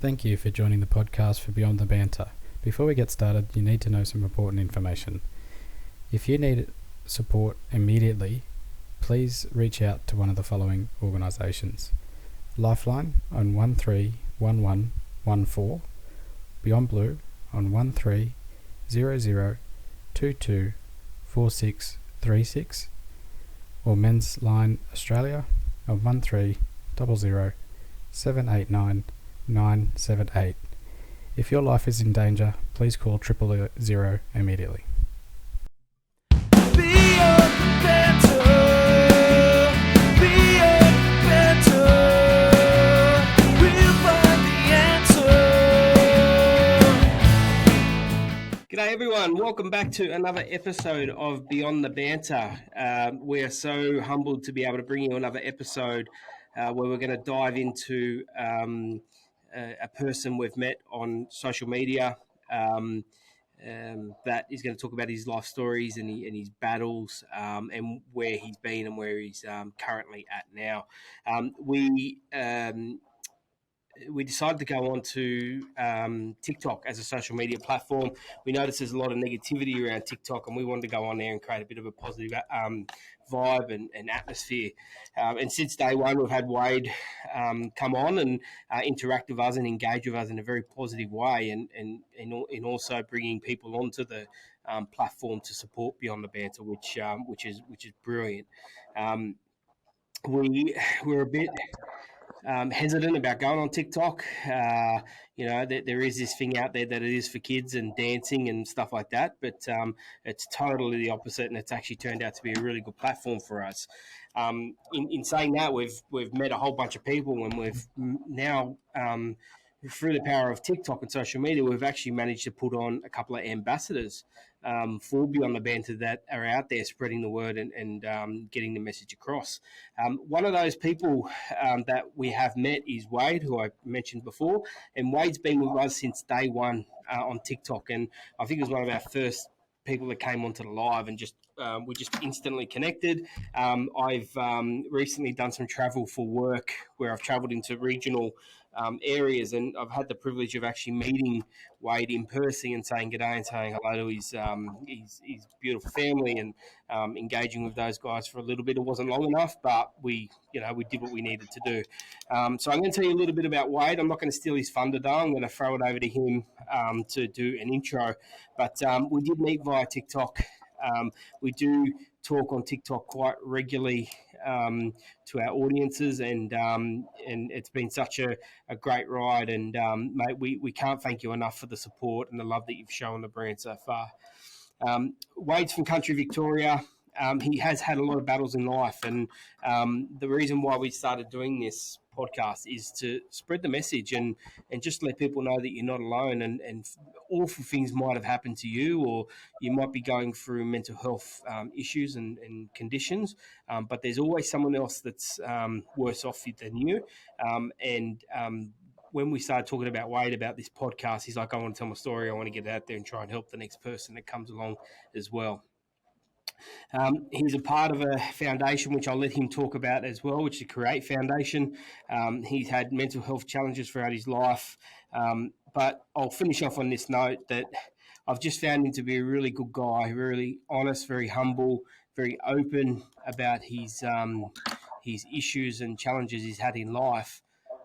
Thank you for joining the podcast for Beyond the Banter. Before we get started, you need to know some important information. If you need support immediately, please reach out to one of the following organisations. Lifeline on 131114, Beyond Blue on 1300224636, or Men's Line Australia on 1300789978. If your life is in danger, please call 000 immediately. Beyond the banter, beyond the banter, we'll find the answer. G'day everyone, welcome back to another episode of Beyond the Banter. We are so humbled to be able to bring you another episode where we're going to dive into a person we've met on social media that is going to talk about his life stories and his battles and where he's been and where he's currently at now. We decided to go on to TikTok as a social media platform. We noticed there's a lot of negativity around TikTok, and we wanted to go on there and create a bit of a positive vibe and atmosphere. And since day one, we've had Wade come on and interact with us and engage with us in a very positive way, and also bringing people onto the platform to support Beyond the Banter, which is brilliant. We're a bit hesitant about going on TikTok. There is this thing out there that it is for kids and dancing and stuff like that, but it's totally the opposite, and it's actually turned out to be a really good platform for us. In saying that, we've met a whole bunch of people, and we've now through the power of TikTok and social media, we've actually managed to put on a couple of ambassadors for Beyond the Banter that are out there spreading the word and getting the message across. One of those people that we have met is Wade, who I mentioned before, and Wade's been with us since day one on TikTok, and I think it was one of our first people that came onto the live, and we just instantly connected. I've recently done some travel for work where I've travelled into regional areas, and I've had the privilege of actually meeting Wade in person and saying g'day and saying hello to his beautiful family, and engaging with those guys for a little bit. It wasn't long enough, but we did what we needed to do. So I'm going to tell you a little bit about Wade. I'm not going to steal his thunder, though. I'm going to throw it over to him to do an intro. But we did meet via TikTok. We do talk on TikTok quite regularly to our audiences, and it's been such a great ride. And mate, we can't thank you enough for the support and the love that you've shown the brand so far. Wade's from country Victoria. He has had a lot of battles in life, and the reason why we started doing this podcast is to spread the message and just let people know that you're not alone, and awful things might have happened to you, or you might be going through mental health issues and conditions, but there's always someone else that's worse off than you. When we started talking about Wade about this podcast, he's like, I want to tell my story. I want to get out there and try and help the next person that comes along as well. He's a part of a foundation, which I'll let him talk about as well, which is the Qirx Foundation. He's had mental health challenges throughout his life. But I'll finish off on this note that I've just found him to be a really good guy, really honest, very humble, very open about his issues and challenges he's had in life.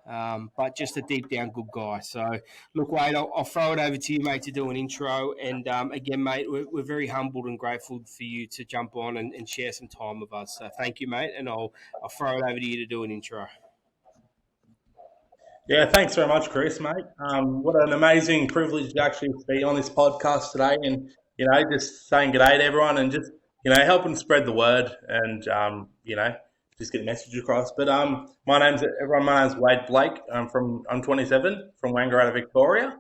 But just a deep down good guy. So, look, Wade, I'll throw it over to you, mate, to do an intro. And again, mate, we're very humbled and grateful for you to jump on and share some time with us. So thank you, mate, and I'll throw it over to you to do an intro. Yeah, thanks very much, Chris, mate. What an amazing privilege to actually be on this podcast today, and just saying g'day to everyone, and just helping spread the word, and just get a message across. But my name's Wade Blake. I'm 27 from Wangaratta, Victoria,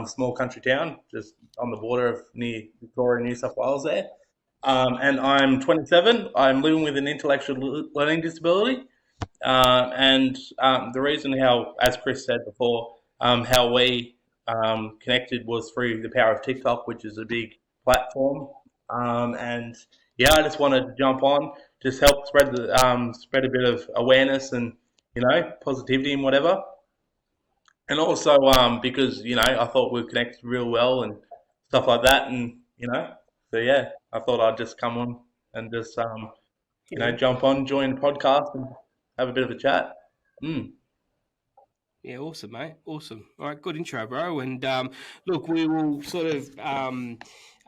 small country town just on the border of near Victoria, New South Wales there. And I'm 27. I'm living with an intellectual learning disability. And the reason how, as Chris said before, how we connected was through the power of TikTok, which is a big platform. And yeah, I just wanted to jump on, just help spread a bit of awareness and positivity and whatever. and also because I thought we connected real well and stuff like that, and so yeah, I thought I'd just come on and just Yeah. jump on, join the podcast, and have a bit of a chat. Mm. Yeah, awesome, mate. Awesome. All right, good intro, bro. And look, we will sort of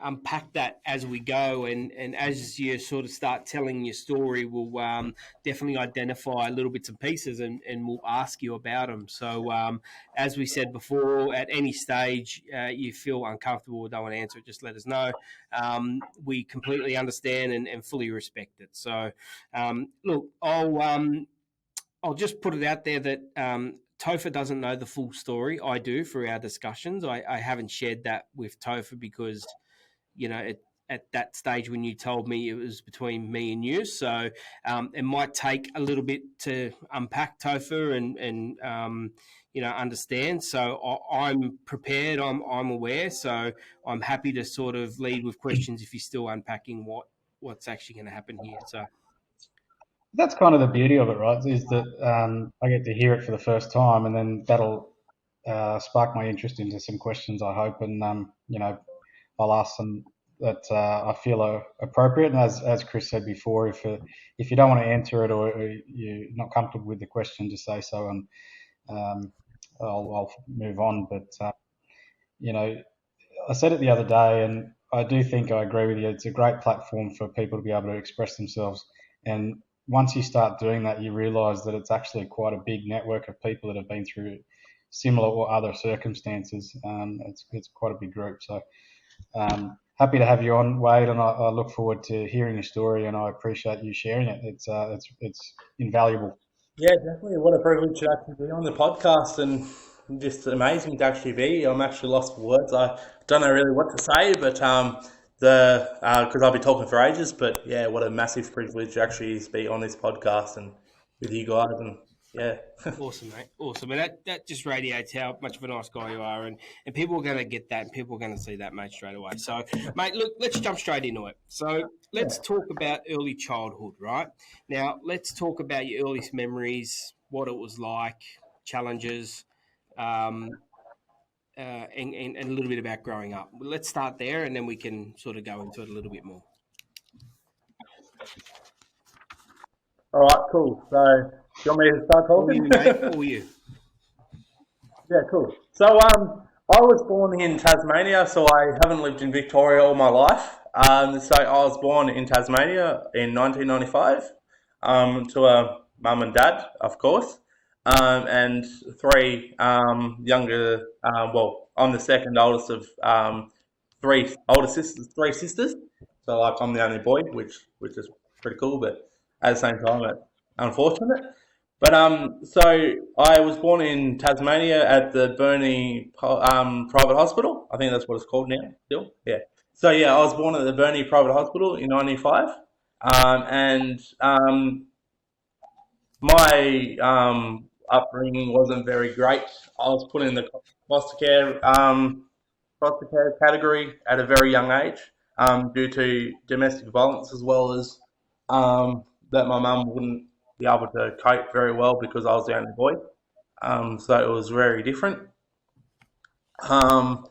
unpack that as we go, and as you sort of start telling your story, we'll definitely identify little bits and pieces, and we'll ask you about them. So, as we said before, at any stage you feel uncomfortable or don't want to answer it, just let us know. We completely understand and fully respect it. So, look, I'll just put it out there that Topher doesn't know the full story. I do through our discussions. I haven't shared that with Topher because, at that stage when you told me it was between me and you. So it might take a little bit to unpack Topher and understand. So I'm prepared. I'm aware. So I'm happy to sort of lead with questions if you're still unpacking what's actually going to happen here. So. That's kind of the beauty of it, right? Is that I get to hear it for the first time, and then that'll spark my interest into some questions, I hope, and I'll ask them that I feel are appropriate. And as Chris said before, if you don't want to answer it or you're not comfortable with the question, just say so, and I'll move on. But I said it the other day, and I do think I agree with you. It's a great platform for people to be able to express themselves. And once you start doing that, you realise that it's actually quite a big network of people that have been through similar or other circumstances. It's quite a big group. So happy to have you on, Wade, and I look forward to hearing your story. And I appreciate you sharing it. It's invaluable. Yeah, definitely. What a privilege to actually be on the podcast, and just amazing to actually be. I'm actually lost for words. I don't know really what to say, but because I'll be talking for ages. But yeah, what a massive privilege actually is to be on this podcast and with you guys, and yeah. Awesome, mate. Awesome. And that just radiates how much of a nice guy you are. And people are going to get that, and people are going to see that, mate, straight away. So, mate, look, let's jump straight into it. So let's talk about early childhood, right? Now, let's talk about your earliest memories, what it was like, challenges, and a little bit about growing up. Let's start there, and then we can sort of go into it a little bit more. All right, cool. So, do you want me to start All talking? you, mate. All you. Yeah, cool. So, I was born in Tasmania, so I haven't lived in Victoria all my life. So I was born in Tasmania in 1995, to a mum and dad, of course, and three younger. Well, I'm the second oldest of three older sisters, three sisters. So, like, I'm the only boy, which is pretty cool, but at the same time, it's unfortunate. But so I was born in Tasmania at the Burnie Private Hospital. I think that's what it's called now. Still, yeah. So yeah, I was born at the Burnie Private Hospital in '95, and my upbringing wasn't very great. I was put in the foster care foster care category at a very young age, due to domestic violence, as well as that my mum wouldn't be able to cope very well because I was the only boy. So it was very different. Um,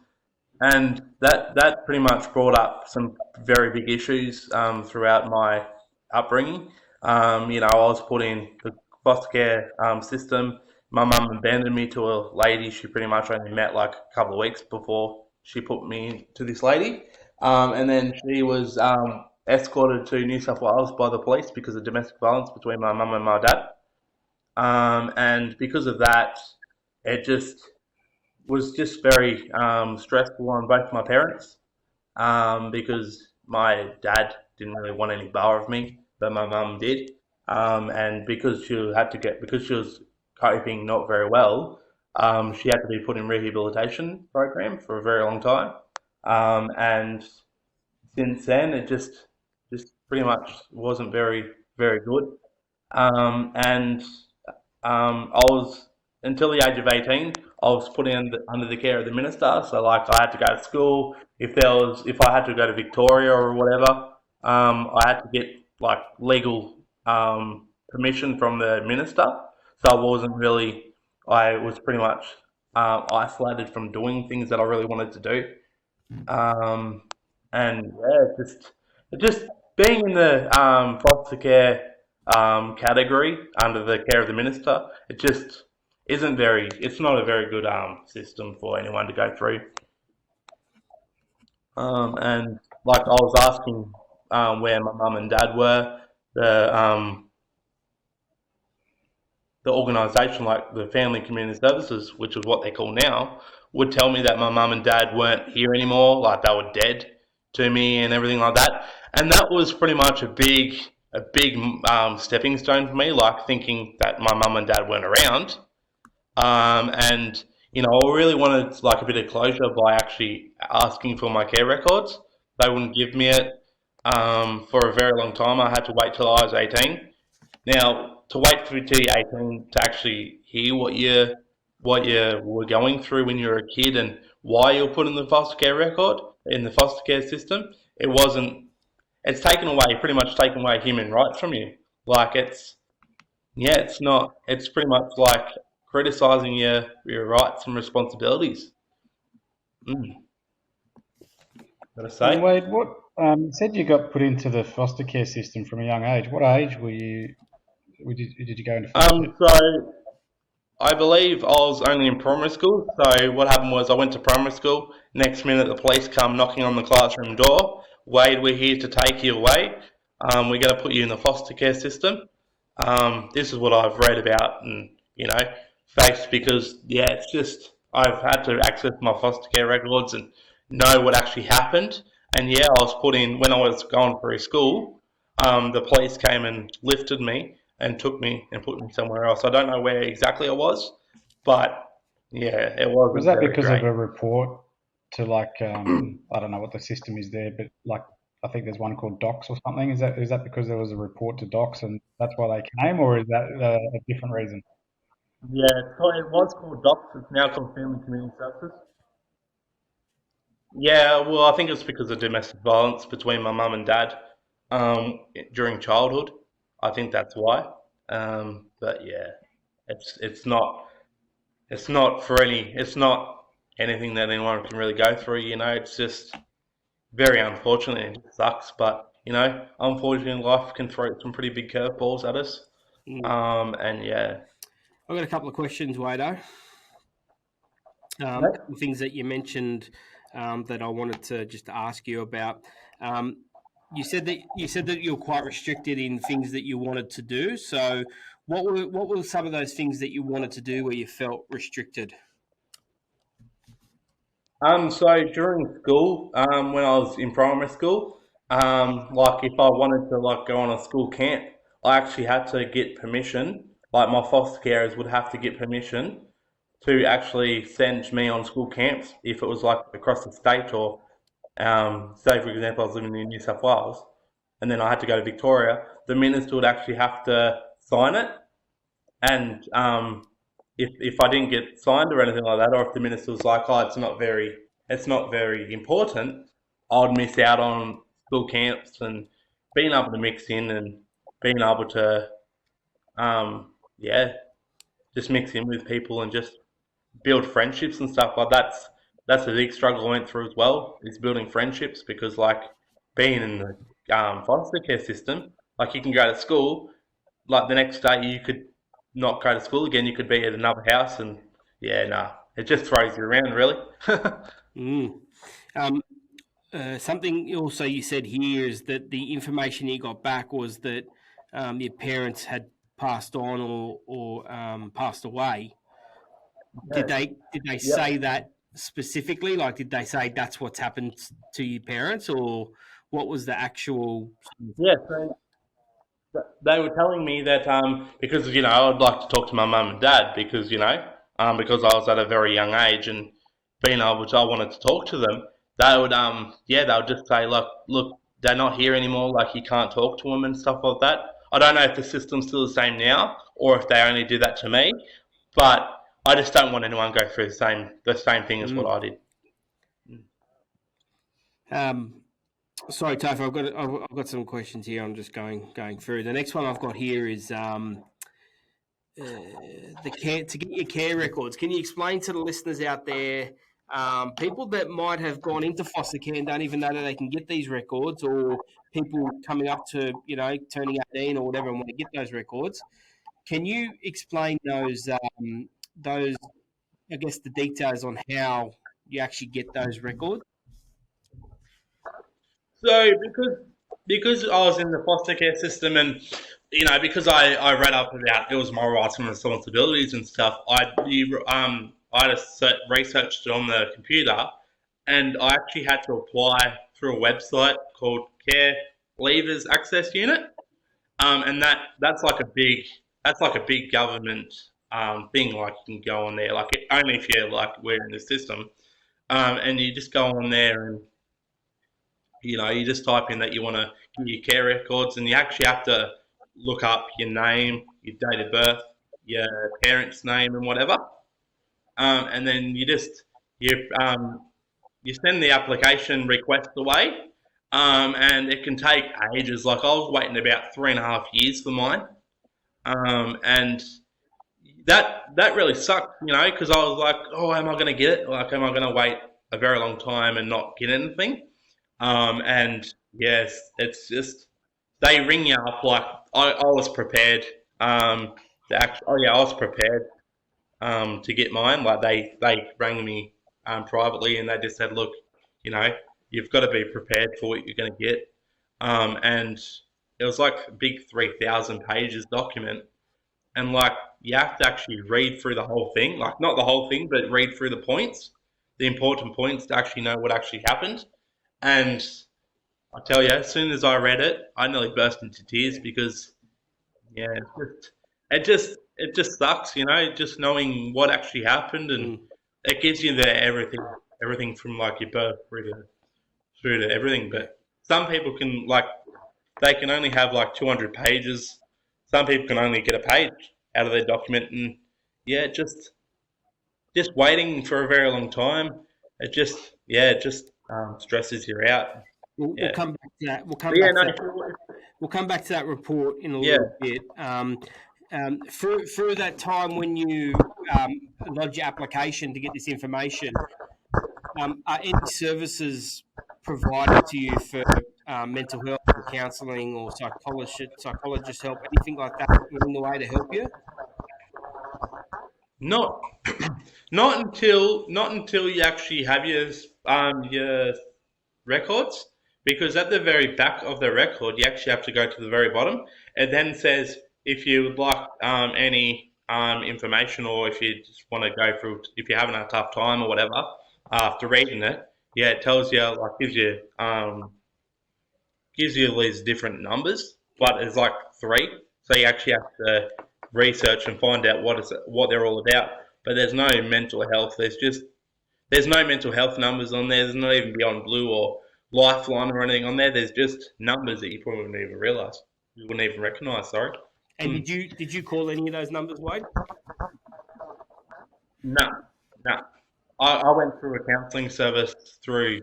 and that pretty much brought up some very big issues throughout my upbringing. I was put in the foster care system. My mum abandoned me to a lady she pretty much only met like a couple of weeks before she put me to this lady. And then she was escorted to New South Wales by the police because of domestic violence between my mum and my dad. And because of that, it just was just very stressful on both my parents, because my dad didn't really want any bar of me, but my mum did. And because because she was coping not very well, she had to be put in rehabilitation program for a very long time. And since then, it just pretty much wasn't very good. And I was until the age of 18. I was put under the care of the minister. So, like, I had to go to school. If I had to go to Victoria or whatever, I had to get like legal permission from the minister. So I was pretty much isolated from doing things that I really wanted to do. And yeah, just being in the foster care category under the care of the minister, it just isn't very. It's not a very good system for anyone to go through. And like I was asking where my mum and dad were, the organisation, like the Family Community Services, which is what they call now, would tell me that my mum and dad weren't here anymore, like they were dead to me and everything like that. And that was pretty much a big stepping stone for me, like thinking that my mum and dad weren't around. And you know, I really wanted like a bit of closure by actually asking for my care records. They wouldn't give me it for a very long time. I had to wait till I was 18. Now, to wait for till you're 18 to actually hear what you were going through when you were a kid and why you were put in the foster care record in the foster care system, it wasn't. It's taken away, pretty much taken away human rights from you. Like it's not. It's pretty much like criticizing your rights and responsibilities. Gotta And say. Wade, what you said you got put into the foster care system from a young age. What age were you? Did you go into foster? So I believe I was only in primary school. So what happened was I went to primary school. Next minute, the police come knocking on the classroom door. Wade, we're here to take you away. We're going to put you in the foster care system. This is what I've read about and faced because it's just I've had to access my foster care records and know what actually happened. And I was put in when I was going through school. The police came and lifted me and took me and put me somewhere else. I don't know where exactly I was, but it wasn't Was that very because great. of a report to like I don't know what the system is there, but like I think there's one called Docs or something. Is that because there was a report to Docs and that's why they came, or is that a different reason? It was called DOCS. It's now called Family Community Services. Yeah, well, I think it's because of domestic violence between my mum and dad during childhood. I think that's why. But it's not it's not anything that anyone can really go through. It's just very unfortunate and it sucks. But unfortunately, life can throw some pretty big curveballs at us. Mm. And yeah, I've got a couple of questions, Wado. A Yep. couple of things that you mentioned that I wanted to just ask you about. You said that you're quite restricted in things that you wanted to do. So, what were some of those things that you wanted to do where you felt restricted? So during school, when I was in primary school, like if I wanted to like go on a school camp, I actually had to get permission. Like my foster carers would have to get permission to actually send me on school camps if it was like across the state or, say for example, I was living in New South Wales, and then I had to go to Victoria. The minister would actually have to sign it, and if I didn't get signed or anything like that, or if the minister was like, "Oh, it's not very important," I'd miss out on school camps and being able to mix in and being able to, yeah, just mix in with people and just build friendships and stuff like that's a big struggle I went through as well is building friendships because like being in the foster care system, like you can go to school like the next day you could not go to school again. You could be at another house, and it just throws you around really. Mm. Um, Something also you said here is that the information you got back was that your parents had passed on or passed away. Yeah. Did they say Yep. that specifically? Like, did they say that's what's happened to your parents, or what was the actual? Yeah. So they were telling me that because I'd like to talk to my mum and dad because because I was at a very young age and being able to I wanted to talk to them. They would they would just say look they're not here anymore, like you can't talk to them and stuff like that. I don't know if the system's still the same now or if they only do that to me, but I just don't want anyone to go through the same thing as what Mm. I did. Um, Sorry, Topher, I've got some questions here. I'm just going through. The next one I've got here is the care to get your care records. Can you explain to the listeners out there, people that might have gone into foster care and don't even know that they can get these records, or people coming up to turning 18 or whatever and want to get those records? Can you explain those I guess the details on how you actually get those records? So because I was in the foster care system, and because I read up about it was my rights and responsibilities and stuff, I just researched it on the computer, and I actually had to apply through a website called Care Leavers Access Unit, and that's like a big government thing. Like you can go on there, like only if you're like we're in the system, and you just go on there and you just type in that you want to give your care records, and you actually have to look up your name, your date of birth, your parents' name, and whatever. And then you send the application request away, and it can take ages. Like I was waiting about 3.5 years for mine, and that really sucked, because I was like, oh, am I going to get it? Like, am I going to wait a very long time and not get anything? And yes, it's just they ring you up like I was prepared. I was prepared to get mine. Like they rang me privately, and they just said, look, you've got to be prepared for what you're going to get. And it was like a big 3,000 pages document, and like you have to actually read through the whole thing, like not the whole thing, but read through the points, the important points to actually know what actually happened. And I tell you, as soon as I read it, I nearly burst into tears because, yeah, it just sucks, just knowing what actually happened, and it gives you everything from like your birth through to everything. But some people they can only have like 200 pages. Some people can only get a page out of their document, and yeah, just waiting for a very long time. It just stresses you out. We'll come back to that. We'll come back to that report in a little bit. Through that time when you lodge your application to get this information, are any services provided to you for mental health or counselling or psychologist help, anything like that along the way to help you? Not not until you actually have your records, because at the very back of the record you actually have to go to the very bottom. It then says if you would like any information, or if you just want to go through, if you're having a tough time or whatever after reading it, it tells you, like gives you these different numbers, but it's like 3, so you actually have to research and find out what they're all about. But there's no mental health. There's no mental health numbers on there. There's not even Beyond Blue or Lifeline or anything on there. There's just numbers that you probably wouldn't even realise. You wouldn't even recognise. Sorry. And did you call any of those numbers, Wade? No. I went through a counselling service through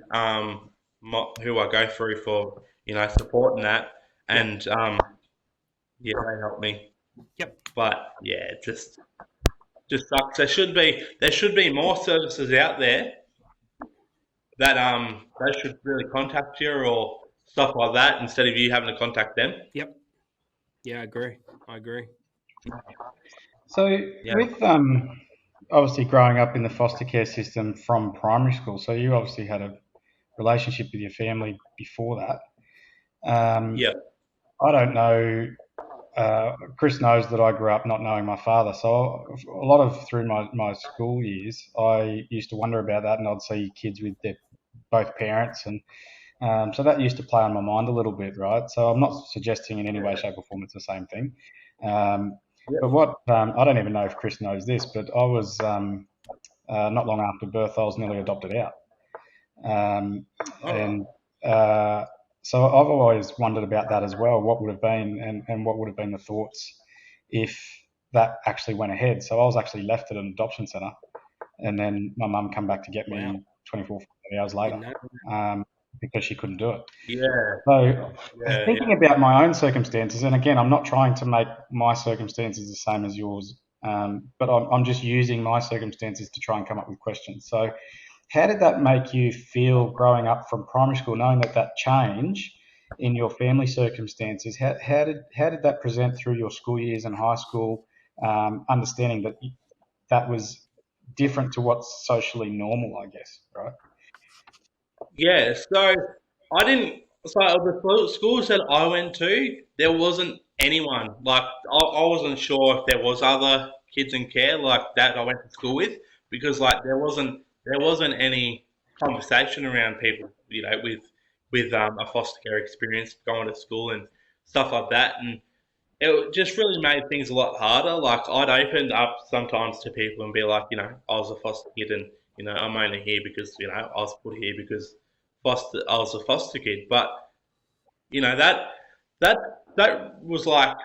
who I go through for support and that, and they helped me. Yep. But yeah, it just sucks. There should be more services out there that they should really contact you or stuff like that, instead of you having to contact them. Yep. Yeah, I agree. So with obviously growing up in the foster care system from primary school, so you obviously had a relationship with your family before that. I don't know. Chris knows that I grew up not knowing my father, so a lot of through my school years, I used to wonder about that, and I'd see kids with both parents, and so that used to play on my mind a little bit, right? So I'm not suggesting in any way, shape, or form it's the same thing. But what I don't even know if Chris knows this, but I was not long after birth, I was nearly adopted out, and so I've always wondered about that as well. What would have been, and what would have been the thoughts if that actually went ahead? So I was actually left at an adoption centre, and then my mum came back to get me 24 hours later because she couldn't do it. So thinking about my own circumstances, and again, I'm not trying to make my circumstances the same as yours But I'm just using my circumstances to try and come up with questions. So how did that make you feel growing up from primary school, knowing that change in your family circumstances? How did that present through your school years and high school, understanding that was different to what's socially normal, I guess, right? Yeah, so I didn't. So the schools that I went to, there wasn't anyone. Like I wasn't sure if there was other kids in care like that I went to school with because like there wasn't any conversation around people, with a foster care experience going to school and stuff like that, and it just really made things a lot harder. Like I'd open up sometimes to people and be like, I was a foster kid, and I'm only here because I was put here because I was a foster kid. But that that that was like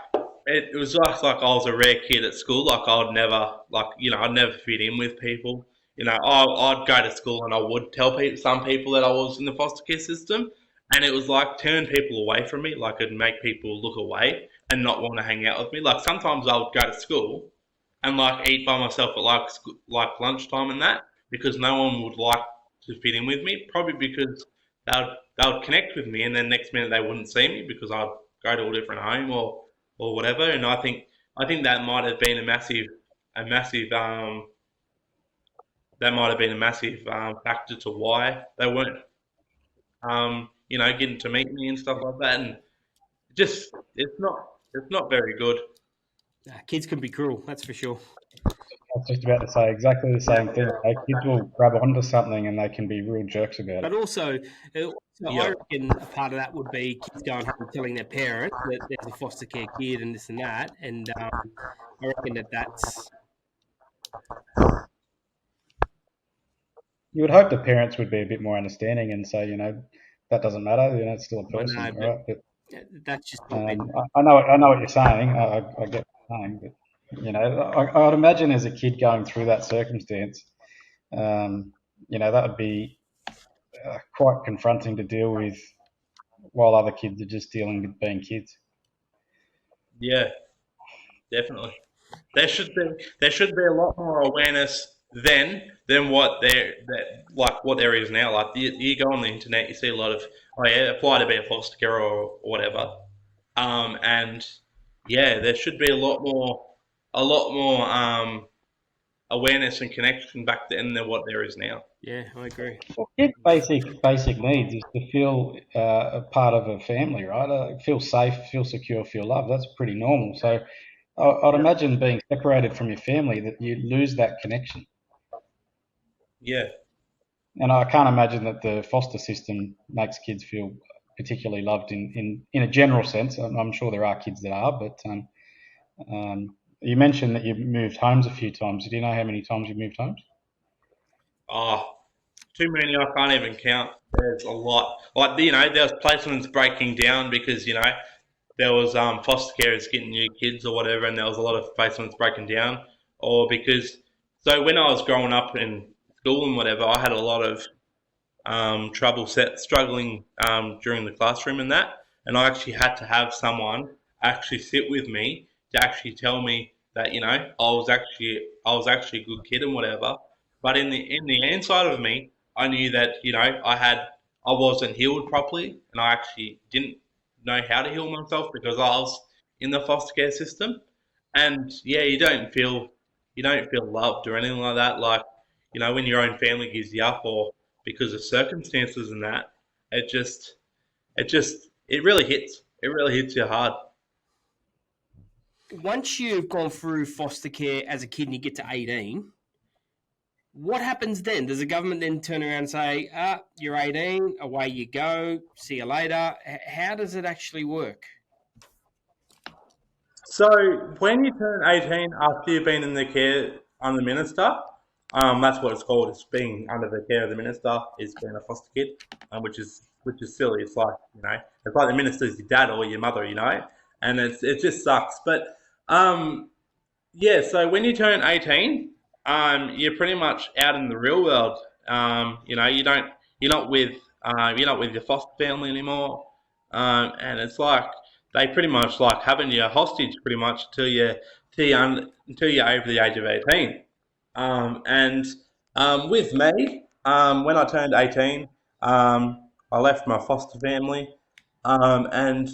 it was like I was a rare kid at school. Like I'd never fit in with people. I'd go to school and I would tell some people that I was in the foster care system, and it was like turn people away from me. Like it'd make people look away and not want to hang out with me. Like sometimes I would go to school and like eat by myself at like lunchtime and that because no one would like to fit in with me. Probably because they would connect with me, and then next minute they wouldn't see me because I'd go to a different home or whatever. And I think that might have been a massive factor to why they weren't getting to meet me and stuff like that. And just it's not very good. Kids can be cruel, that's for sure. I was just about to say exactly the same thing. Like, kids will grab onto something and they can be real jerks about But it. also I Yeah. reckon a part of that would be kids going home and telling their parents that there's a foster care kid and this and that. And I reckon that's You would hope the parents would be a bit more understanding and say, that doesn't matter. It's still a I person, know, right? But that's just not been. I know what you're saying. I get what you're saying, but I'd imagine as a kid going through that circumstance, that would be quite confronting to deal with while other kids are just dealing with being kids. Yeah, definitely. There should be a lot more awareness then than what there is now. Like you go on the internet, you see a lot of apply to be a foster carer or whatever. And yeah, there should be a lot more awareness and connection back then than what there is now. Yeah, I agree. Well, kids' basic needs is to feel a part of a family, right? Feel safe, feel secure, feel loved. That's pretty normal. So I'd Yeah, imagine being separated from your family that you lose that connection. yeah, And I can't imagine that the foster system makes kids feel particularly loved in a general sense. I'm sure there are kids that are, but you mentioned that you've moved homes a few times. Do you know how many times you've moved homes? oh, too many. I can't even count. There's a lot. Like there was placements breaking down because there was foster carers getting new kids or whatever, and there was a lot of placements breaking down, or because so when I was growing up in school and whatever, I had a lot of struggling during the classroom and that, and I actually had to have someone actually sit with me to actually tell me that I was actually a good kid and whatever. But in the inside of me, I knew that I wasn't healed properly, and I actually didn't know how to heal myself because I was in the foster care system. And yeah, you don't feel loved or anything like that. Like when your own family gives you up or because of circumstances and that, it just it really hits. It really hits you hard. Once you've gone through foster care as a kid and you get to 18, what happens then? Does the government then turn around and say, you're 18, away you go, see you later? How does it actually work? So when you turn 18 after you've been in the care under the minister, that's what it's called. It's being under the care of the minister is being a foster kid, which is silly. It's like the minister's your dad or your mother, and it just sucks. But yeah, so when you turn 18, you're pretty much out in the real world. You're not with your foster family anymore, and it's like they pretty much like having you hostage pretty much until you're over the age of 18. And with me, when I turned 18, I left my foster family, and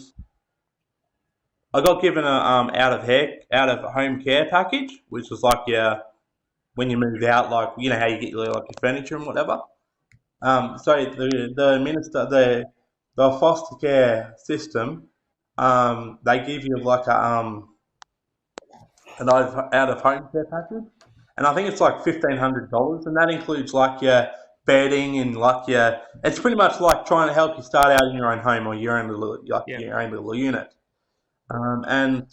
I got given a out of home care package, which was like when you move out, like you know how you get your like your furniture and whatever. So the foster care system, they give you like an out of home care package, and I think it's like $1,500, and that includes like your bedding and like your. It's pretty much like trying to help you start out in your own home or your own little Yeah. your own little unit. And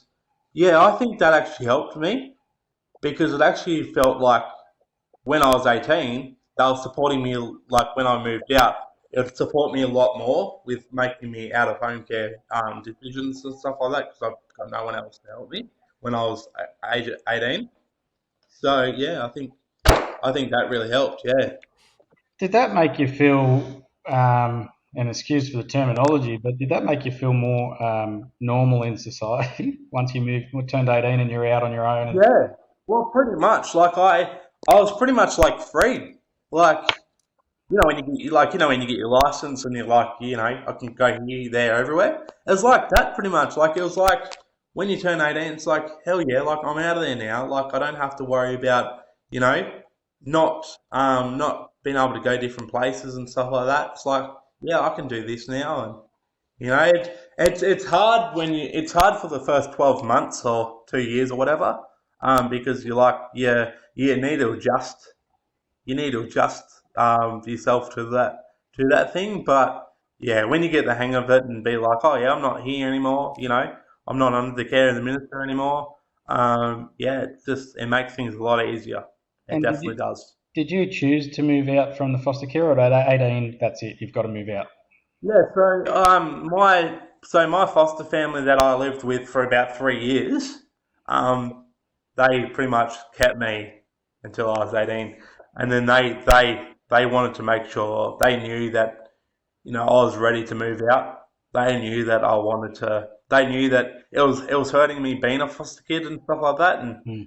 yeah, I think that actually helped me because it actually felt like when I was 18, they were supporting me like when I moved out. It would support me a lot more with making me out of home care decisions and stuff like that because I've got no one else to help me when I was age 18. So yeah, I think that really helped. Yeah. Did that make you feel, and excuse for the terminology, but did that make you feel more normal in society once you turned 18 and you're out on your own? Yeah. Well, pretty much. Like I was pretty much like free. Like you know when when you get your license and you're like I can go here, there, everywhere. It was like that pretty much. Like it was like when you turn 18, it's like hell yeah, like I'm out of there now. Like I don't have to worry about not not being able to go different places and stuff like that. It's like yeah, I can do this now, and it's hard it's hard for the first 12 months or 2 years or whatever, because you're like you need to adjust yourself to that thing. But yeah, when you get the hang of it and be like, oh yeah, I'm not here anymore. I'm not under the care of the minister anymore. Yeah, it makes things a lot easier. It And definitely does. did you choose to move out from the foster care, or at 18, that's it, you've got to move out? Yeah, my foster family that I lived with for about 3 years, um, they pretty much kept me until I was 18, and then they wanted to make sure they knew that I was ready to move out. They knew that I wanted to. They knew that it was hurting me being a foster kid and stuff like that, and Hmm.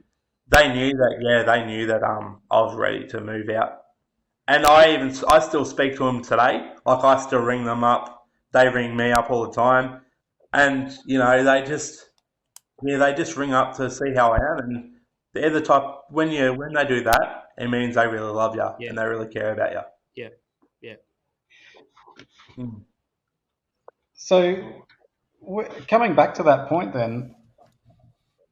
they knew that I was ready to move out. And I still speak to them today. Like I still ring them up. They ring me up all the time, and they just ring up to see how I am. And they're the type when they do that, it means they really love you Yeah. and they really care about you. Yeah. Yeah. Mm. So, coming back to that point then,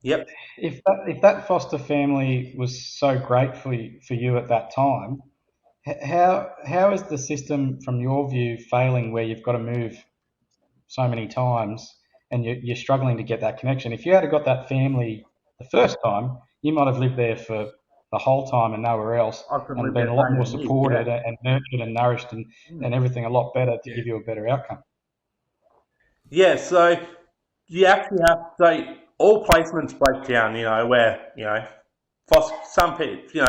Yep. if that foster family was so great for you at that time, how is the system, from your view, failing where you've got to move so many times and you're struggling to get that connection? If you had got that family the first time, you might have lived there for the whole time and nowhere else, I could and live been there a for lot more 18 years. supported Yeah. and nurtured and nourished and everything a lot better to Yeah. give you a better outcome. Yeah. So you actually have to. All placements break down. Where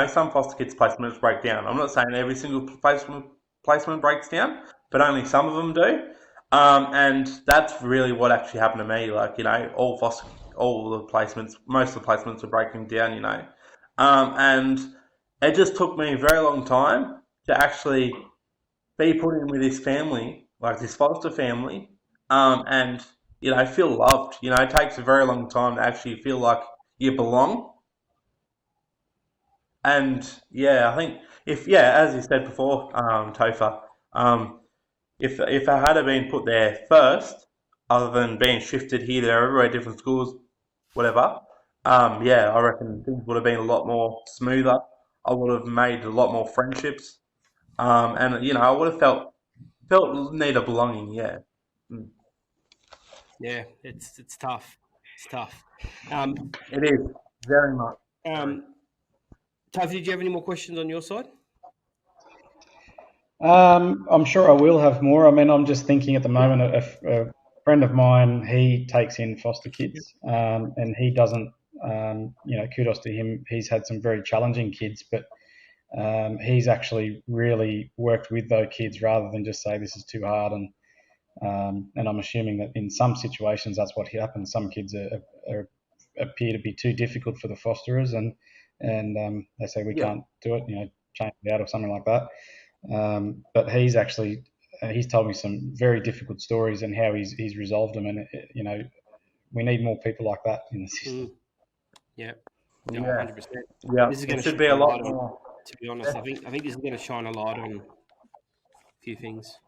some foster kids placements break down. I'm not saying every single placement breaks down, but only some of them do. And that's really what actually happened to me. Like all the placements, most of the placements are breaking down. And it just took me a very long time to actually be put in with this family, like this foster family, and feel loved. It takes a very long time to actually feel like you belong. And yeah, I think as you said before, Topher, if I had been put there first, other than being shifted here, there, everywhere, different schools, whatever, yeah, I reckon things would have been a lot more smoother. I would have made a lot more friendships, and I would have felt need of belonging. Yeah. Mm. Yeah. It's tough. It's tough. It is very much. Topher, did you have any more questions on your side? I'm sure I will have more. I mean, I'm just thinking at the moment, a friend of mine, he takes in foster kids, and he doesn't, kudos to him. He's had some very challenging kids, but he's actually really worked with those kids rather than just say this is too hard. And I'm assuming that in some situations that's what happens. Some kids are appear to be too difficult for the fosterers, and they say we can't do it, change it out or something like that. But he's actually he's told me some very difficult stories and how he's resolved them, and we need more people like that in the system. Yeah, Yeah. 100%. Yeah, This is it going to should shine be a a lot light on. more. To be honest, I think this is going to shine a light on a few things.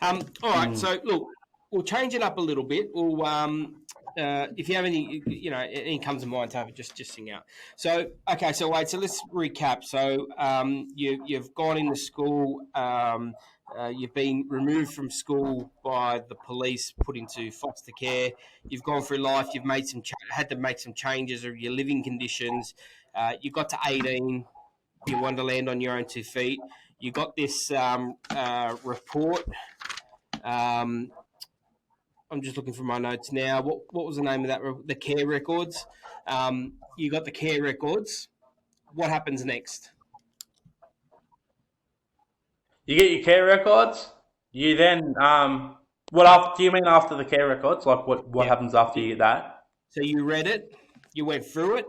All right, so look, we'll change it up a little bit. We'll if you have any, any comes to mind, Topher, just sing out. So okay, so wait, so let's recap. So you've gone into school. You've been removed from school by the police, put into foster care. You've gone through life. You've made had to make some changes of your living conditions. You got to 18. You wanted to land on your own 2 feet. You got this report. I'm just looking for my notes now. What was the name of that? The care records. You got the care records. What happens next? You get your care records. You then what after? Do you mean after the care records? Like what happens after you get that? So you read it. You went through it.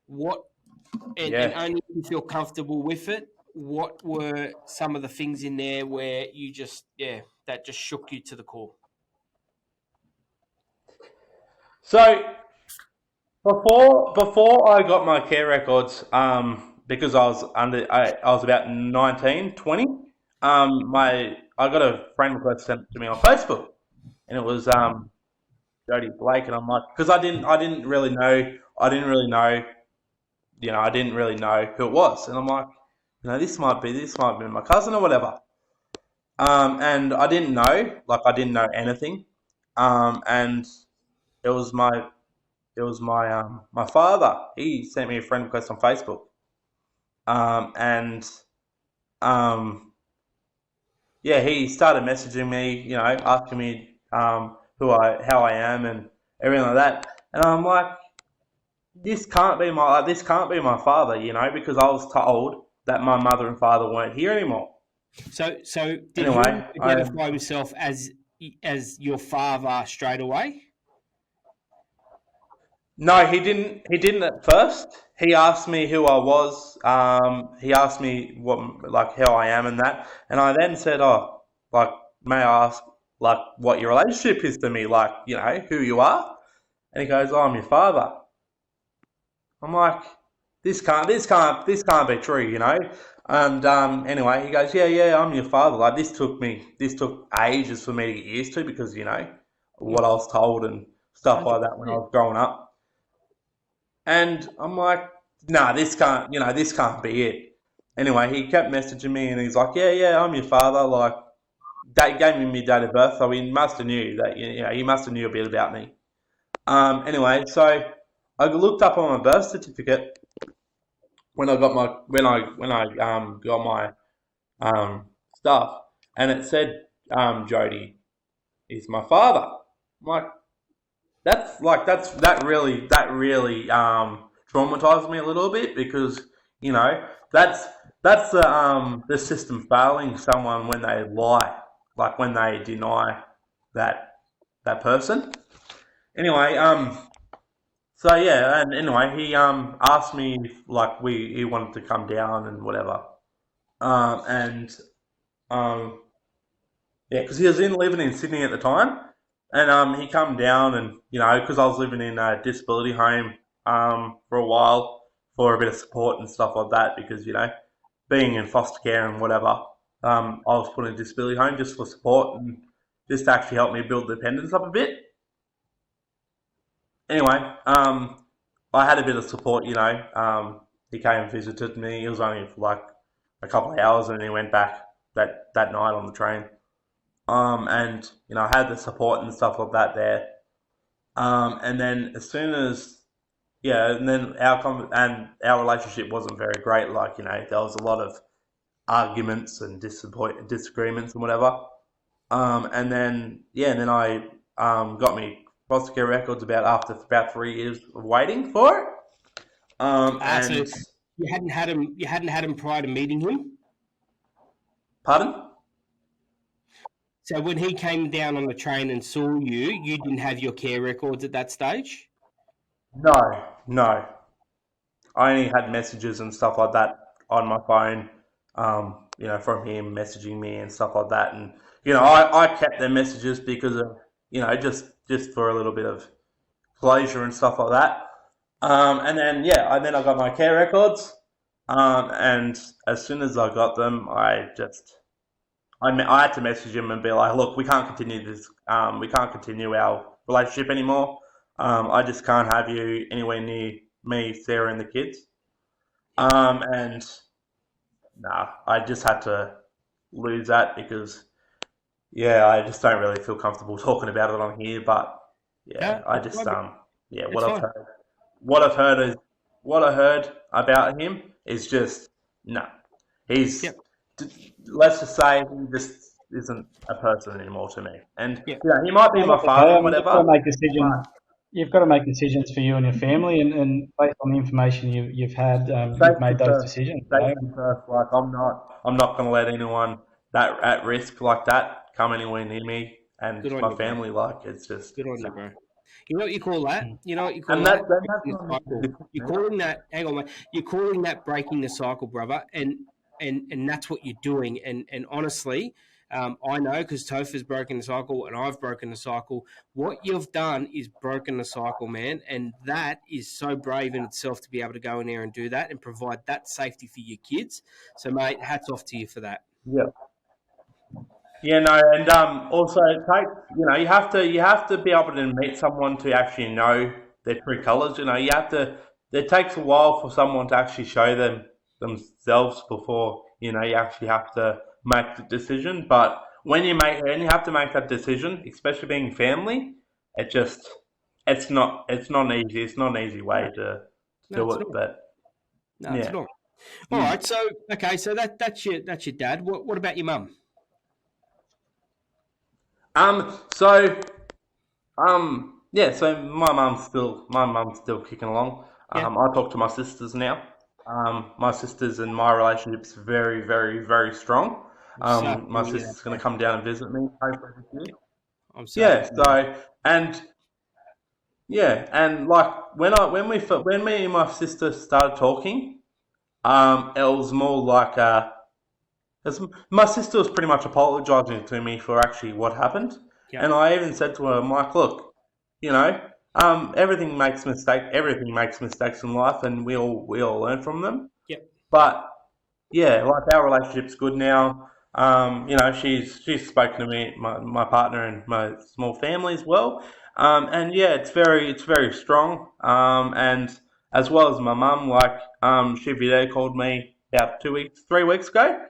And only if you feel comfortable with it. What were some of the things in there where you that just shook you to the core? So before I got my care records, because I was about 19, 20, I got a friend request sent to me on Facebook, and it was Jody Blake, and I'm like, because I didn't really know, I didn't really know who it was, and I'm like, this might be my cousin or whatever, and I didn't know anything, and it was my my father. He sent me a friend request on Facebook, and he started messaging me, asking me how I am and everything like that, and I'm like, this can't be my father, because I was told that my mother and father weren't here anymore. So did he identify himself as your father straight away? No, he didn't. He didn't at first. He asked me who I was. He asked me how I am and that, and I then said, "Oh, may I ask what your relationship is to me? Who you are?" And he goes, "Oh, I'm your father." I'm like, this can't be true, And anyway, he goes, "Yeah, I'm your father." This took ages for me to get used to because what I was told and stuff like that when I was growing up. And I'm like, nah, this can't be it. Anyway, he kept messaging me and he's like, yeah, I'm your father. Gave me my date of birth, so he must have knew that, he must have knew a bit about me. Anyway, so I looked up on my birth certificate when I got my stuff, and it said Jody is my father. I'm like, that really traumatized me a little bit because that's the system failing someone when they lie, when they deny that person. Anyway, so yeah, and anyway, he asked me if he wanted to come down and whatever, because he was living in Sydney at the time. And he come down and, because I was living in a disability home for a while for a bit of support and stuff like that because, being in foster care and whatever, I was put in a disability home just for support and just to actually help me build dependence up a bit. Anyway, I had a bit of support, he came and visited me. It was only for a couple of hours and he went back that night on the train. And I had the support and stuff like that there. And then as soon as and then our relationship wasn't very great. There was a lot of arguments and disagreements and whatever. And then I got me foster care records after about 3 years of waiting for it. And so you hadn't had him prior to meeting him? Pardon? So when he came down on the train and saw you, you didn't have your care records at that stage? No, no. I only had messages and stuff like that on my phone, from him messaging me and stuff like that. And, I kept their messages because of, just for a little bit of closure and stuff like that. And then, I got my care records. And as soon as I got them, I had to message him and be like, look, we can't continue this. We can't continue our relationship anymore. I just can't have you anywhere near me, Sarah, and the kids. And I just had to lose that because, I just don't really feel comfortable talking about it on here. But No, I it's just, fine. It's what I've fine. heard, what I've heard is, what I heard about him is just no. He's Yep. let's just say he just isn't a person anymore to me. And Yep. he might be Oh, my that's father, okay. I or mean, you've got to whatever. make decisions. You've got to make decisions for you and your family, and based on the information you've had, you've Safety made those first. decisions. Safety first. Like I'm not going to let anyone that at risk like that come anywhere near me and Good on my you, bro. family. Like it's just Good on you, no. bro. You know what you call that? Mm. You know what you call And that? that's Breaking not the an easy cycle. decision You're either. calling that. Hang on, mate. You're calling that breaking the cycle, brother. And that's what you're doing. And honestly, I know because Topher's broken the cycle and I've broken the cycle. What you've done is broken the cycle, man. And that is so brave in itself to be able to go in there and do that and provide that safety for your kids. So, mate, hats off to you for that. Yeah. Yeah, no, and also it takes you have to be able to meet someone to actually know their true colours. You have to. It takes a while for someone to actually show themselves before you actually have to make the decision. But when you have to make that decision, especially being family, it just it's not easy. It's not an easy No, way to no, do it's it. not. But No, it's yeah. not. All Mm. right. So, okay. So that's your dad. What about your mum? So so my mum's still kicking along. Yeah. I talk to my sisters now. My sisters and my relationship's very, very, very strong. I'm so happy My to hear that, sister's going bro. to come down and visit me hopefully this year. I'm so happy Yeah. to hear that. And like when me and my sister started talking, it was more like my sister was pretty much apologising to me for actually what happened, Yep. and I even said to her, Mike, look, you know, everything makes mistakes in life, and we all learn from them. Yep. But yeah, like our relationship's good now. She's spoken to me, my partner, and my small family as well. And yeah, it's very strong. And as well as my mum, like she video called me about 2 weeks, 3 weeks ago.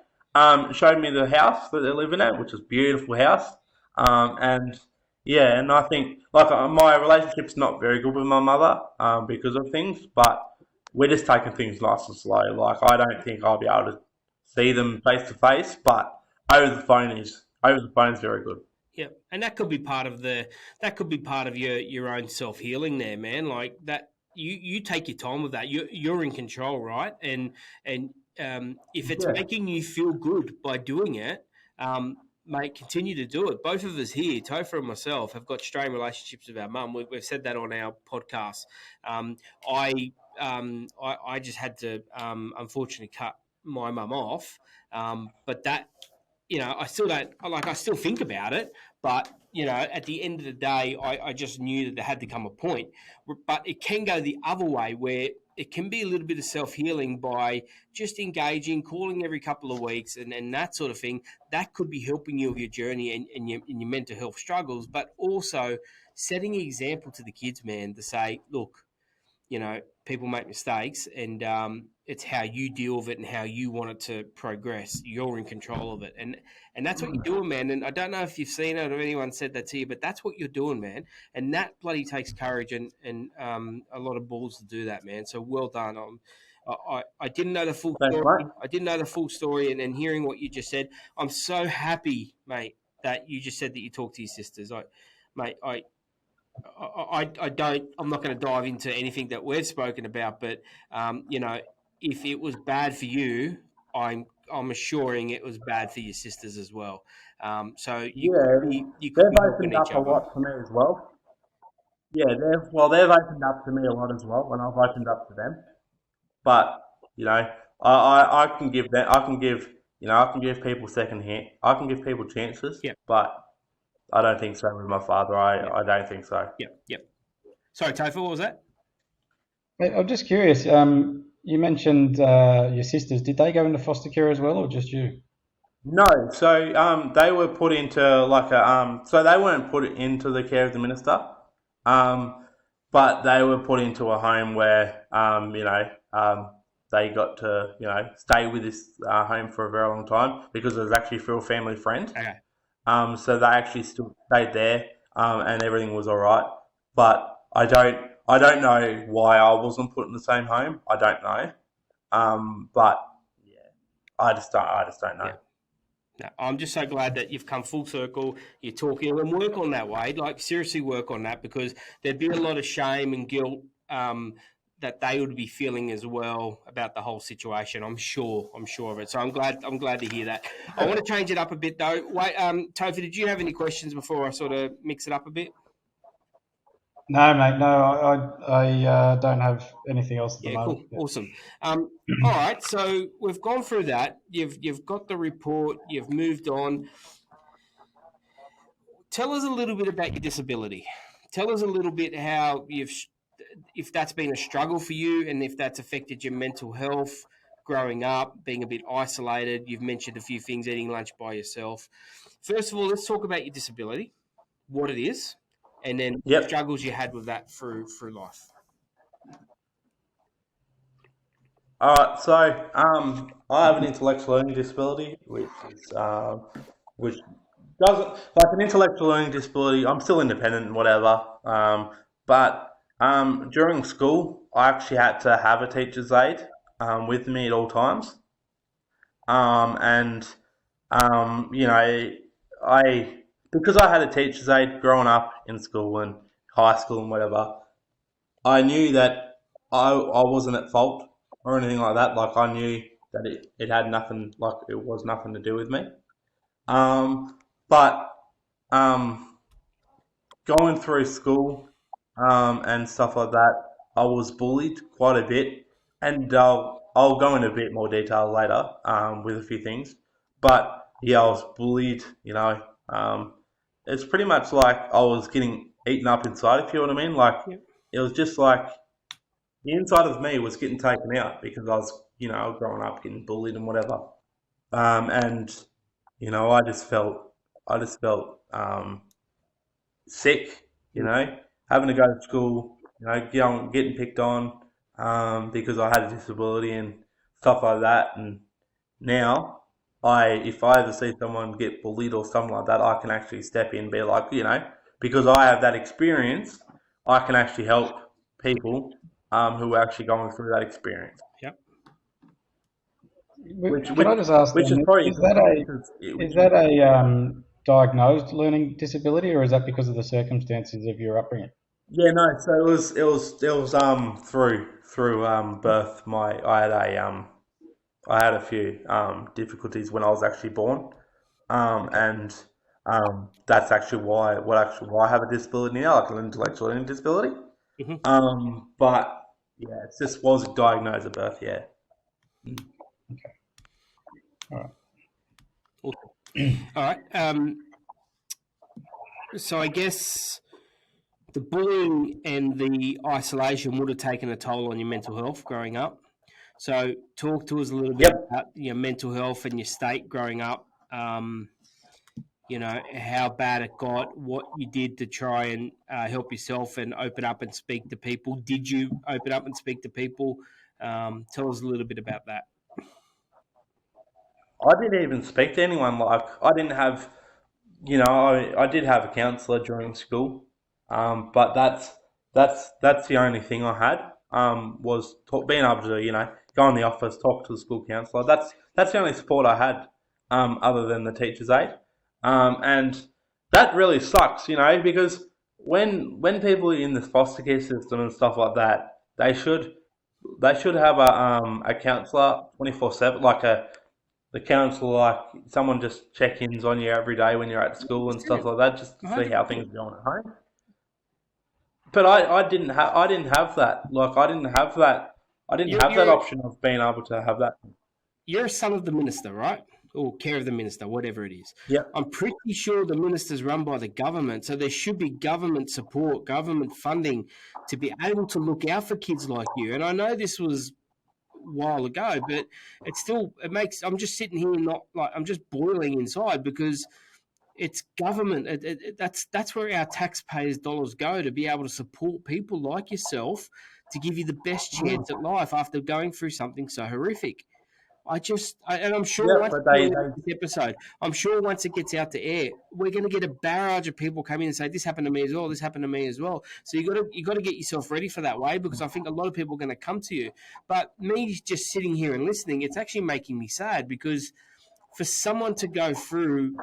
Showed me the house that they're living at, which is a beautiful house. And yeah, and I think like my relationship's not very good with my mother because of things, but we're just taking things nice and slow. Like I don't think I'll be able to see them face to face, but over the phone is very good. Yep. And that could be part of your own self healing there, man. Like that you take your time with that. You're in control, right? And if it's Yeah, making you feel good by doing it, mate, continue to do it. Both of us here, Topher and myself, have got strained relationships with our mum. We've said that on our podcast. Um, I I just had to unfortunately cut my mum off, but that I still don't like. I still think about it, but at the end of the day, I just knew that there had to come a point. But it can go the other way where it can be a little bit of self healing by just engaging, calling every couple of weeks, and that sort of thing. That could be helping you with your journey and your mental health struggles, but also setting an example to the kids, man, to say, look, people make mistakes, and it's how you deal with it and how you want it to progress. You're in control of it, and that's what you're doing, man. And I don't know if you've seen it or anyone said that to you, but that's what you're doing, man. And that bloody takes courage and a lot of balls to do that, man. So well done. I didn't know the full thanks, story. mate. I didn't know the full story, and hearing what you just said, I'm so happy, mate, that you just said that you talked to your sisters. Mate, I don't. I'm not going to dive into anything that we've spoken about, but if it was bad for you, I'm assuring it was bad for your sisters as well. So you Yeah, could they've be helping opened each up a other. lot to me as well. Yeah, they've opened up to me a lot as well, and I've opened up to them. But you know, I can give that. I can give I can give people second hand. I can give people chances, Yep, but I don't think so with my father. yep, I don't think so. yep. Sorry, Topher, what was that? I'm just curious. You mentioned your sisters. Did they go into foster care as well, or just you? No, so they were put into like a so they weren't put into the care of the minister, um, but they were put into a home where they got to stay with this home for a very long time because it was actually through a family friend. Okay. So they actually still stayed there, and everything was all right. But I don't know why I wasn't put in the same home. I don't know. But yeah, I just don't know. Yeah. No, I'm just so glad that you've come full circle. You're talking and work on that, Wade. Like seriously, work on that because there'd be a lot of shame and guilt that they would be feeling as well about the whole situation. I'm sure of it. So I'm glad to hear that. I want to change it up a bit though. Wait, Topher, did you have any questions before I sort of mix it up a bit? No, mate. No, I don't have anything else at the Yeah, cool, moment. awesome. All right, so we've gone through that. You've got the report. You've moved on. Tell us a little bit about your disability. Tell us a little bit how if that's been a struggle for you, and if that's affected your mental health growing up, being a bit isolated. You've mentioned a few things, eating lunch by yourself. First of all, let's talk about your disability, what it is, and then Yep. struggles you had with that through life. All right. So I have an intellectual learning disability, which doesn't like an intellectual learning disability. I'm still independent and whatever. But during school, I actually had to have a teacher's aide with me at all times. And I because I had a teacher's aide growing up in school and high school and whatever, I knew that I wasn't at fault or anything like that. Like I knew that it had nothing, like it was nothing to do with me. But um, going through school and stuff like that, I was bullied quite a bit, and I'll go into a bit more detail later with a few things. But yeah, I was bullied. It's pretty much like I was getting eaten up inside. If you know what I mean, like Yep. it was just like the inside of me was getting taken out because I was, growing up getting bullied and whatever. And I just felt sick, having to go to school, getting picked on, because I had a disability and stuff like that. And now, if I ever see someone get bullied or something like that, I can actually step in and be like, because I have that experience, I can actually help people who are actually going through that experience. Yep. Can I just ask which is then, probably is that a diagnosed learning disability, or is that because of the circumstances of your upbringing? yeah, no. So it was through birth. I had a few difficulties when I was actually born, and that's actually why I have a disability now, like an intellectual learning disability. But yeah, it just wasn't diagnosed at birth. Yeah. All right. Awesome. All right. So I guess the bullying and the isolation would have taken a toll on your mental health growing up. So talk to us a little bit Yep. about your mental health and your state growing up. How bad it got, what you did to try and help yourself and open up and speak to people. Did you open up and speak to people? Tell us a little bit about that. I didn't even speak to anyone. Like I didn't have, I did have a counsellor during school, but that's the only thing I had. Was being able to go in the office, talk to the school counsellor. That's the only support I had, other than the teacher's aide, and that really sucks, because when people are in the foster care system and stuff like that, they should have a counsellor 24/7, like the council, like someone just check-ins on you every day when you're at school and stuff like that, just to see how 100%. things are going at home. But I didn't have that. Like I didn't have that. I didn't have that You're option of being able to have that. you're a son of the minister, right? Or care of the minister, whatever it is. Yep. I'm pretty sure the minister's run by the government, so there should be government support, government funding to be able to look out for kids like you. And I know this was a while ago, but it makes. I'm just sitting here, not like I'm just boiling inside because it's government. That's where our taxpayers' dollars go to be able to support people like yourself to give you the best chance at life after going through something so horrific. And I'm sure Yep. once But we they, release they this episode, I'm sure once it gets out to air, we're going to get a barrage of people come in and say, "This happened to me as well. This happened to me as well." So you got to get yourself ready for that way because I think a lot of people are going to come to you. But me just sitting here and listening, it's actually making me sad because for someone to go through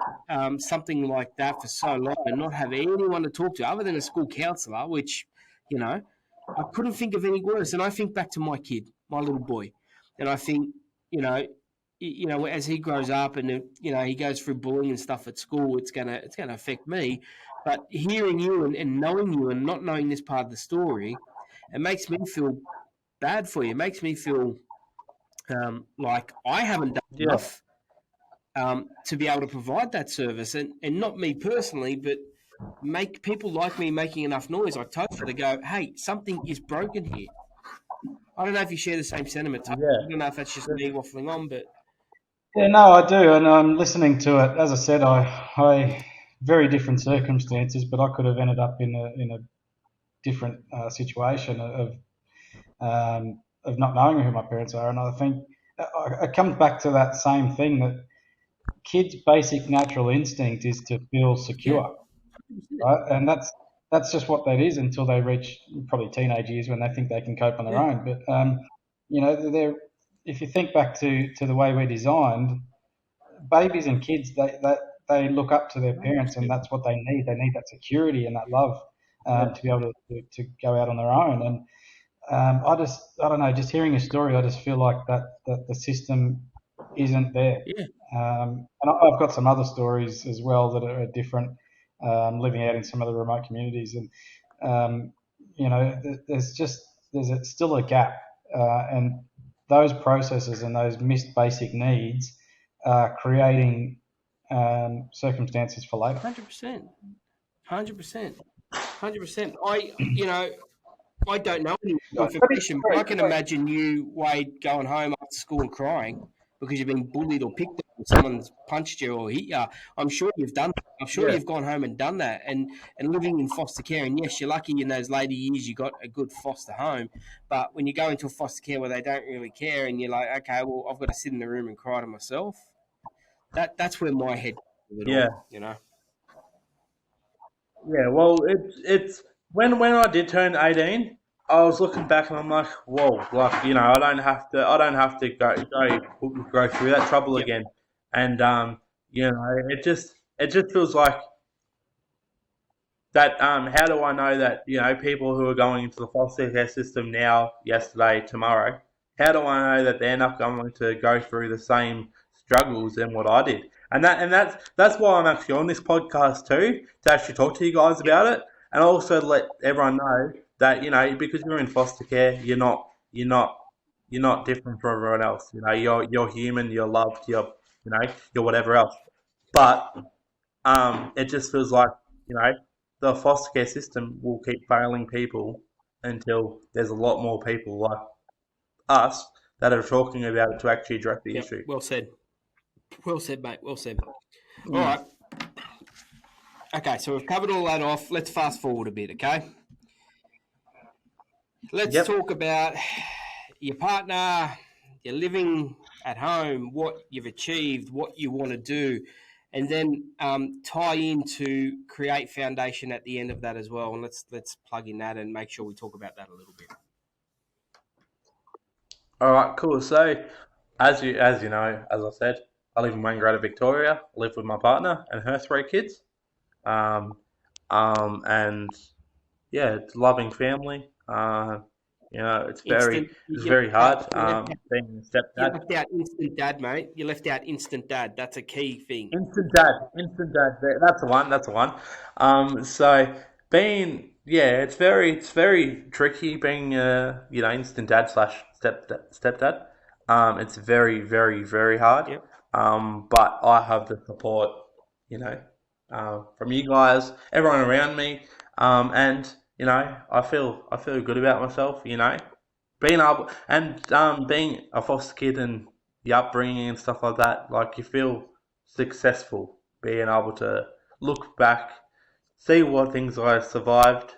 something like that for so long and not have anyone to talk to other than a school counsellor, which you know, I couldn't think of any worse. And I think back to my kid, my little boy, and I think you know, as he grows up and he goes through bullying and stuff at school, it's gonna affect me. But hearing you and knowing you and not knowing this part of the story, it makes me feel bad for you. It makes me feel like I haven't done yeah. enough to be able to provide that service, and not me personally, but make people like me making enough noise like Topher to go, hey, something is broken here. I don't know if you share the same sentiment, Topher. Yeah. I don't know if that's just me waffling on, but Yeah, no, I do, and I'm listening to it. As I said, I very different circumstances, but I could have ended up in a different situation of not knowing who my parents are, and I think it comes back to that same thing that kids' basic natural instinct is to feel yeah, secure, right? And that's just what that is until they reach probably teenage years when they think they can cope on their yeah, own. But they're if you think back to the way we're designed, babies and kids they look up to their parents, and 100%. that's what they need. They need that security and that love Yeah. to be able to go out on their own. And I don't know, just hearing a story, I just feel like that the system isn't there. Yeah, And I've got some other stories as well that are different, living out in some of the remote communities, and um, there's still a gap, and those processes and those missed basic needs are creating circumstances for later. 100%, 100%, 100%. I don't know any information, but I can imagine you, Wade, going home after school and crying because you've been bullied or picked on, someone's punched you or hit you. I'm sure you've done that. I'm sure Yeah. you've gone home and done that, and living in foster care. And yes, you're lucky in those later years you got a good foster home. But when you go into a foster care where they don't really care, and you're like, okay, well, I've got to sit in the room and cry to myself. That's where my head goes with it Yeah. all. Yeah. Well, it's when I did turn 18, I was looking back and I'm like, whoa, like I don't have to go through that trouble Yep. again, and it just feels like that. How do I know that people who are going into the foster care system now, yesterday, tomorrow? How do I know that they're not going to go through the same struggles than what I did? And that's why I'm actually on this podcast too, to actually talk to you guys about it, and also let everyone know that because you're in foster care, you're not different from everyone else. You're human, you're loved, you're whatever else. But it just feels like the foster care system will keep failing people until there's a lot more people like us that are talking about it to actually address the Yep. issue. Well said. Well said, mate. Well said. All Mm. right. Okay, so we've covered all that off. Let's fast forward a bit, okay? Let's Yep. talk about your partner, your living at home, what you've achieved, what you want to do, and then tie into create foundation at the end of that as well. And let's plug in that and make sure we talk about that a little bit. All right, cool. So, as you know, as I said, I live in Wayne Greater Victoria. I live with my partner and her 3 kids. And yeah, it's a loving family. It's Instant. very hard. Being a You stepdad. left out instant dad, mate. You left out instant dad. That's a key thing. Instant dad. That's the one. That's the one. So it's very tricky being instant dad slash stepdad. It's very hard. Yep. But I have the support, from you guys, everyone around me, and I feel good about myself. Being able and being a foster kid and the upbringing and stuff like that, like you feel successful being able to look back, see what things I survived,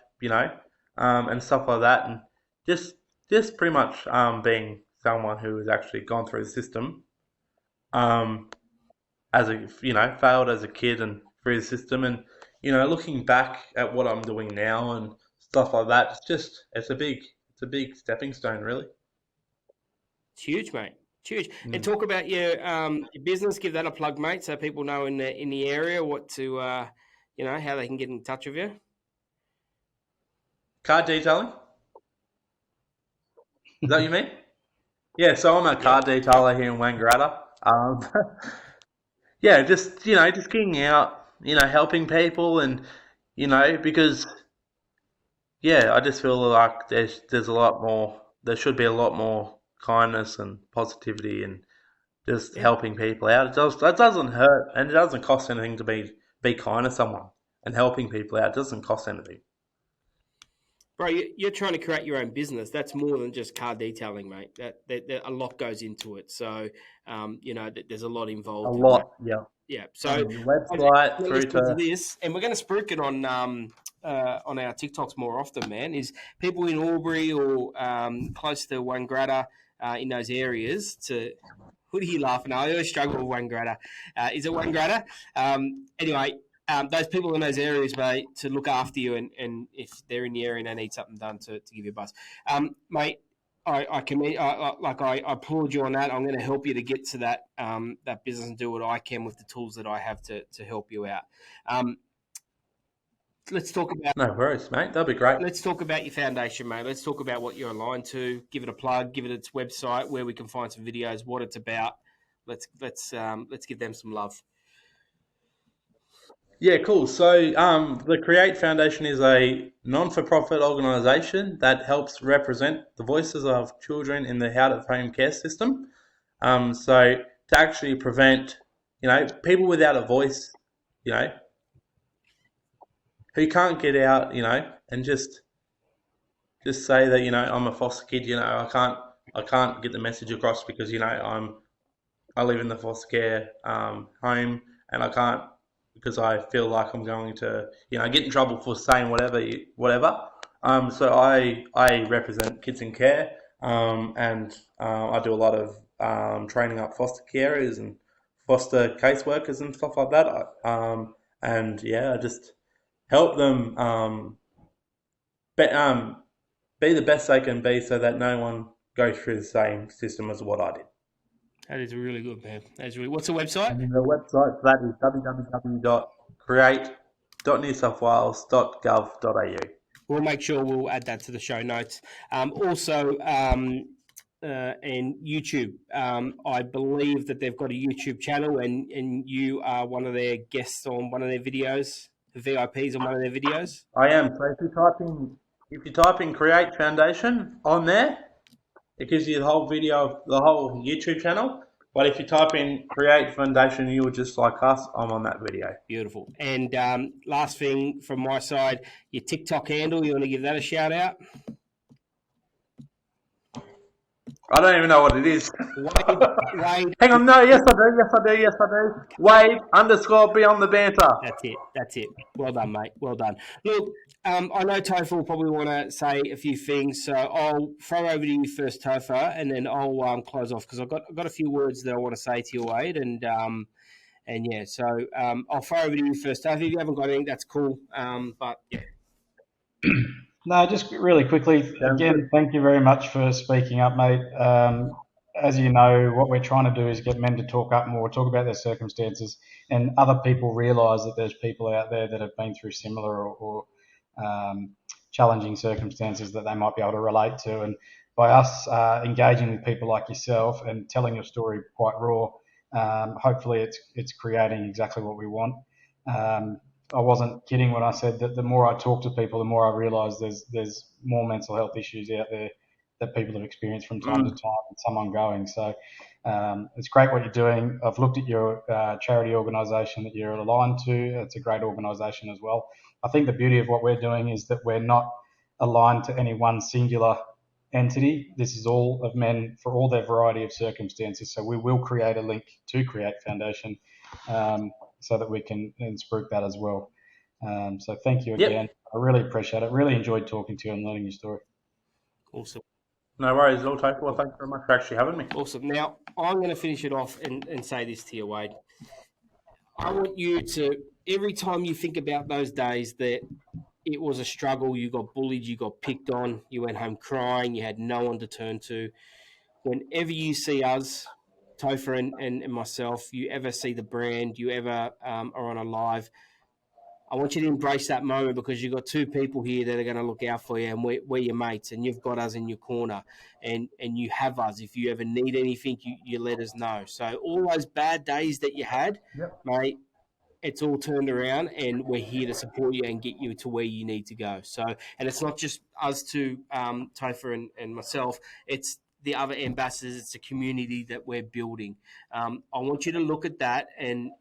and stuff like that, and just pretty much being someone who has actually gone through the system, um, as a failed as a kid and through the system, and looking back at what I'm doing now and stuff like that, it's a big stepping stone, really. It's huge, mate. It's huge. And Mm. talk about your business. Give that a plug, mate, so people know in the area what to how they can get in touch with you. Car detailing? Is that what you mean? Yeah, so I'm a car detailer here in Wangaratta. Just getting out, helping people, and because I just feel like there's a lot more. There should be a lot more kindness and positivity and just helping people out. That doesn't hurt, and it doesn't cost anything to be kind to someone, and helping people out. It doesn't cost anything. Bro, you're trying to create your own business. That's more than just car detailing, mate. That a lot goes into it. So, there's a lot involved. A in lot, that. yeah. Yeah. So, From the website we're through listening to to this, and we're going to spruik it on our TikToks more often, man. Is people in Albury or close to Wangaratta in those areas to. What are you laughing at? I always struggle with Wangaratta. Is it Wangaratta? Anyway, those people in those areas, mate, to look after you, and if they're in the area and they need something done, to give you a buzz, mate. I applaud you on that. I'm going to help you to get to that business and do what I can with the tools that I have to help you out. Let's talk about. no worries, mate. That'd be great. Let's talk about your foundation, mate. Let's talk about what you're aligned to. Give it a plug. Give it its website, where we can find some videos, what it's about. Let's give them some love. Yeah, cool. So, the Create Foundation is a non-for-profit organisation that helps represent the voices of children in the out-of-home care system. So to actually prevent, people without a voice, who can't get out, and just say that, I'm a foster kid, I can't get the message across because, I live in the foster care home, and I can't because I feel like I'm going to, get in trouble for saying whatever. So I represent kids in care, and I do a lot of training up foster carers and foster caseworkers and stuff like that. I just help them be the best they can be, so that no one goes through the same system as what I did. That is really good, man. What's the website? And the website for that is www.create.newsouthwales.gov.au. We'll make sure we'll add that to the show notes. Also, and YouTube. I believe that they've got a YouTube channel, and you are one of their guests on one of their videos, the VIPs on one of their videos. I am. So if you type in Create Foundation on there, it gives you the whole YouTube channel. But if you type in Create Foundation, you will just like us, I'm on that video. Beautiful. And last thing from my side, your TikTok handle, you want to give that a shout out? I don't even know what it is. Wade. Hang on, no, yes I do. Wade _ beyond the banter. That's it. Well done, mate. Well done. Look, I know Topher will probably want to say a few things, so I'll throw over to you first, Topher, and then I'll close off because I've got a few words that I want to say to you, Wade, and so I'll throw over to you first, Topher. If you haven't got anything, that's cool. But yeah. No, just really quickly, again, thank you very much for speaking up, mate. As you know, what we're trying to do is get men to talk up more, talk about their circumstances, and other people realise that there's people out there that have been through similar or challenging circumstances that they might be able to relate to. And by us engaging with people like yourself and telling your story quite raw, hopefully it's creating exactly what we want. I wasn't kidding when I said that the more I talk to people, the more I realise there's more mental health issues out there that people have experienced from time to time, and some ongoing. So it's great what you're doing. I've looked at your charity organisation that you're aligned to. It's a great organisation as well. I think the beauty of what we're doing is that we're not aligned to any one singular entity. This is all of men for all their variety of circumstances. So we will create a link to Create Foundation so that we can spruik that as well. So thank you again. I really appreciate it. Really enjoyed talking to you and learning your story. Awesome. No worries at all, Topher. Well, thanks very much for actually having me. Awesome. Now, I'm going to finish it off and say this to you, Wade. I want you to, every time you think about those days that it was a struggle, you got bullied, you got picked on, you went home crying, you had no one to turn to. Whenever you see us, Topher and myself, you ever see the brand, you ever are on a live, I want you to embrace that moment because you've got two people here that are going to look out for you, and we're your mates, and you've got us in your corner, and you have us. If you ever need anything, you let us know. So all those bad days that you had, mate, it's all turned around, and we're here to support you and get you to where you need to go. So, and it's not just us two, Topher and myself. It's the other ambassadors. It's a community that we're building. I want you to look at that and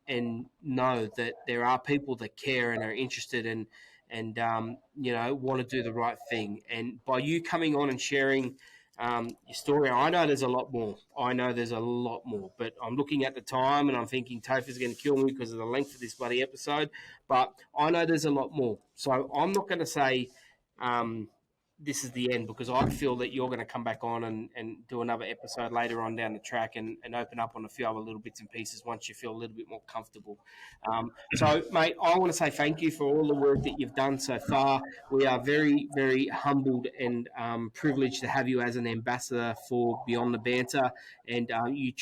know that there are people that care and are interested and want to do the right thing. And by you coming on and sharing your story, I know there's a lot more. But I'm looking at the time and I'm thinking Topher's going to kill me because of the length of this bloody episode. But I know there's a lot more. So I'm not going to say this is the end because I feel that you're going to come back on and do another episode later on down the track and open up on a few other little bits and pieces once you feel a little bit more comfortable. So, mate, I want to say thank you for all the work that you've done so far. We are very, very humbled and privileged to have you as an ambassador for Beyond the Banter, and you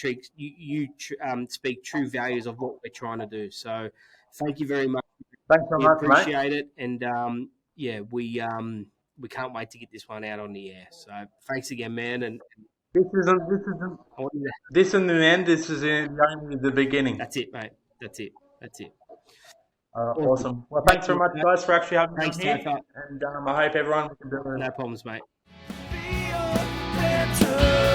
speak true values of what we're trying to do. So thank you very much. Thanks very much, mate. Appreciate it. And, we can't wait to get this one out on the air. So thanks again, man. And this in the end. This is only the beginning. That's it, mate. That's it. Awesome. Well, thanks very much, guys, for actually having me here. Topher. And I hope everyone can do it. No problems, mate. Beyond better.